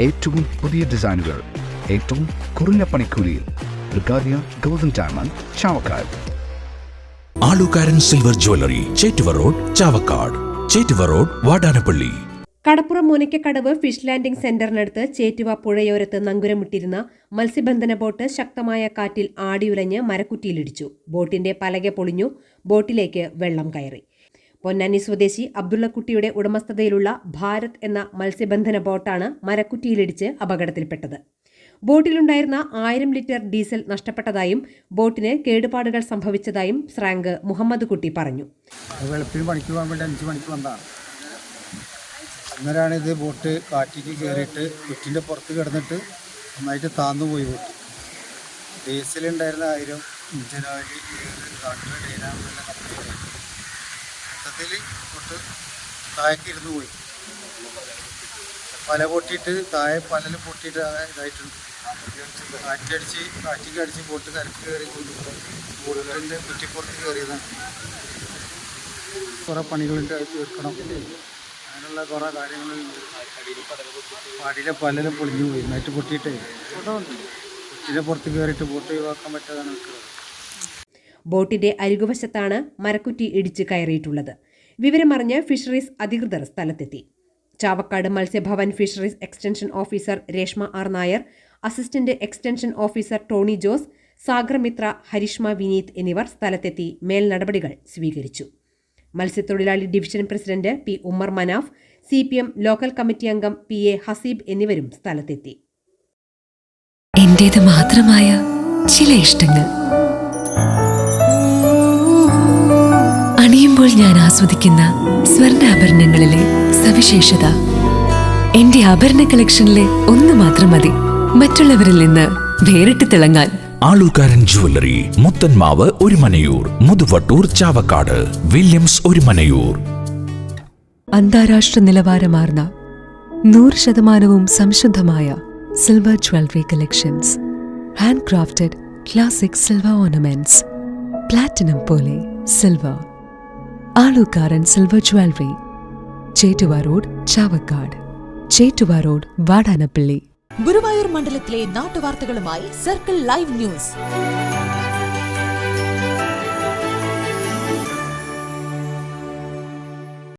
ഏറ്റവും പുതിയ ഡിസൈനുകൾ ഏറ്റവും കുറഞ്ഞ പണിക്കൂലിയിൽ. ബ്രിഗാദിയ golden diamond, Chavakkad. Alukkaran silver jewellery, Chettuva road, Chavakkad. Chettuva road, Vadanappally. Kadappuram Munakkakadavu fish landing സെന്ററിനടുത്ത് ചേറ്റുവ പുഴയോരത്ത് നങ്കുരമിട്ടിരുന്ന മത്സ്യബന്ധന ബോട്ട് ശക്തമായ കാറ്റിൽ ആടിയുലഞ്ഞ് മരക്കുറ്റിയിലിടിച്ചു. ബോട്ടിന്റെ പലക പൊളിഞ്ഞു. ബോട്ടിലേക്ക് വെള്ളം കയറി. പൊന്നാനി സ്വദേശി അബ്ദുള്ളക്കുട്ടിയുടെ ഉടമസ്ഥതയിലുള്ള ഭാരത് എന്ന മത്സ്യബന്ധന ബോട്ടാണ് മരക്കുറ്റിയിലിടിച്ച് അപകടത്തിൽപ്പെട്ടത്. ബോട്ടിലുണ്ടായിരുന്ന 1000 ലിറ്റർ ഡീസൽ നഷ്ടപ്പെട്ടതായും ബോട്ടിന് കേടുപാടുകൾ സംഭവിച്ചതായും സ്രാങ്ക് മുഹമ്മദ് കുട്ടി പറഞ്ഞു. വെളുപ്പിന് പണിക്ക് പോകാൻ വേണ്ടി 5 മണിക്ക് വന്നതാണ്. അന്നേരമാണ് ഇത് ബോട്ട് കാറ്റിക്ക് കയറിയിട്ട് കുറ്റിൻ്റെ പുറത്ത് കിടന്നിട്ട് നന്നായിട്ട് താന്നു പോയി. ബോട്ട് ഡീസലുണ്ടായിരുന്ന 1000, ഇഞ്ചൻ ഓയിൽ, കാട്ടിലെ ഡൈനാമെല്ലാം കംപ്ലീറ്റ്. മൊത്തത്തിൽ ബോട്ട് താഴേക്ക് ഇരുന്ന് പോയി. പല പൊട്ടിയിട്ട് താഴെ പലലും പൊട്ടിയിട്ട് ഇതായിട്ടുണ്ട്. കാറ്റിക്ക് അടിച്ച് ബോട്ട് കരക്ക് കയറി ബോട്ടിൻ്റെ കുറ്റിപ്പുറത്ത് കയറിയതാണ്. കുറേ പണികളുണ്ട്, അത് തീർക്കണം. അങ്ങനെയുള്ള കുറേ കാര്യങ്ങളുണ്ട്. പാടിയിലെ പലരും പൊളിഞ്ഞു പോയി. നൈറ്റ് പൊട്ടിയിട്ട് കുറ്റിൻ്റെ പുറത്ത് കയറിയിട്ട് ബോട്ട് ഒഴിവാക്കാൻ പറ്റാതാണ്. ബോട്ടിന്റെ അരികുവശത്താണ് മരക്കുറ്റി ഇടിച്ച് കയറിയിട്ടുള്ളത്. വിവരമറിഞ്ഞ് ഫിഷറീസ് അധികൃതർ സ്ഥലത്തെത്തി. Chavakkad Matsyabhavan fisheries extension officer Reshma R Nair, assistant extension officer Tony Jose, Sagar Mitra, Harishma Vineeth എന്നിവർ സ്ഥലത്തെത്തി മേൽ നടപടികൾ സ്വീകരിച്ചു. മത്സ്യത്തൊഴിലാളി division president P Ummer Manaf, CPM local committee അംഗം PA ഹസീബ് എന്നിവരും സ്ഥലത്തെത്തി. എന്റേത് മാത്രമായ ചില ഇഷ്ടങ്ങൾ അണിയുമ്പോൾ ഞാൻ ആസ്വദിക്കുന്ന സ്വർണ്ണാഭരണങ്ങളിലെ സവിശേഷത. എന്റെ ആഭരണ കളക്ഷനിലെ ഒന്ന് മാത്രം മതി മറ്റുള്ളവരിൽ നിന്ന് വേറിട്ട് തിളങ്ങാൻ. ആലുകാരൻ ജ്വല്ലറി, മുത്തൻമാവ്, ഒരുമനയൂർ, മുതുവട്ടൂർ, ചാവക്കാട്. വില്യംസ്, ഒരുമനയൂർ. അന്താരാഷ്ട്ര നിലവാരമാർന്ന 100% സംശുദ്ധമായ silver jewellery collections. Handcrafted classic silver ornaments. Platinum പോലെ silver. Alukkaran silver jewellery, Chettuva road, Chavakkad. Chettuva road, Vadanappally. Guruvayur മണ്ഡലത്തിലെ നാട്ടുവാർത്തകളുമായി സർക്കിൾ ലൈവ് ന്യൂസ്.